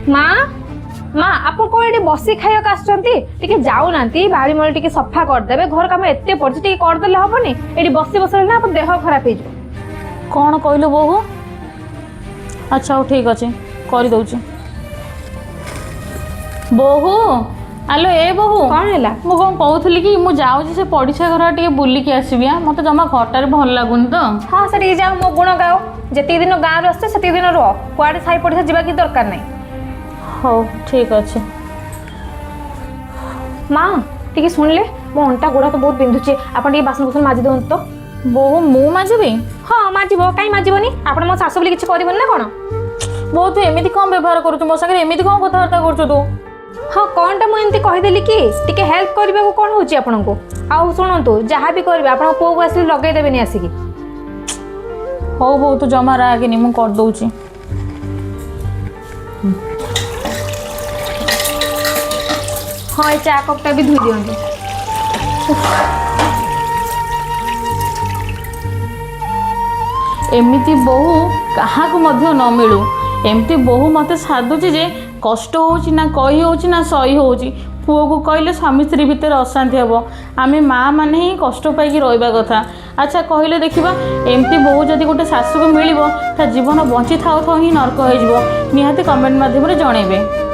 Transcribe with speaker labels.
Speaker 1: माँ माँ आप कौन ये बसी खाइक आसुँचे जाऊना बाड़ी मल टे सफा करदे घर कम एत पड़े करदे हेनी ये बसी बस ना आप देह खराब हो
Speaker 2: कौन कहलु बोहू अच्छा हूँ ठीक अच्छे कर दौची बोहू आलो ए बोहू
Speaker 1: कौन है
Speaker 2: मु कौन कहूली कि मुझे जाऊँ से पड़िशा घर टे बुलिकी आसबि मत जमा घरटार भल लगुन तो
Speaker 1: हाँ से जाओ मो गुण गाओ जी दिन गाँव आसছে से दिन रुह कुआड़े साई पड़िशा जावा कि दरकार नहीं
Speaker 2: हो ठीक अच्छे
Speaker 1: माँ टी शुणिले मो अंटा गोड़ा तो बहुत बिंधुचे आप बासन बुसन माजी दिखाँ तो
Speaker 2: बोहू मु माजिबी
Speaker 1: हाँ माजिब कहीं माजिबनी आप मो शाशु बोली किसी करबन ना कौन
Speaker 2: बोहू तू एमती कौन व्यवहार करुचु मो सागे एमती कौन कथबार्ता करुचु तू
Speaker 1: हाँ कौन टा मुझे कहीदेली कि टिके हेल्प करने को कौन होची आपनको आउ शुणु जहाँ भी करेंगे आप पुओ को आसिक लगेदेवे आसिकी
Speaker 2: हो बोहू तू जमा रागेनी मु कर दौची
Speaker 1: हाँ ये चा कपटा भी धोई दिंतु
Speaker 2: एमती बोहू क्या न मिलू एमती बोहू मत साधुची जे कष्ट होची ना कही होची ना सही होची पुओ को कहले स्वामी स्त्री भितर अशांति हम आम माँ मैंने ही कष्ट पाई रहा कथा अच्छा कहले देखा एमती बोहू जदि गोटे शाशु को मिल जीवन बंची था ही नर्क हो निहाती कमेंट माध्यम जनइबे।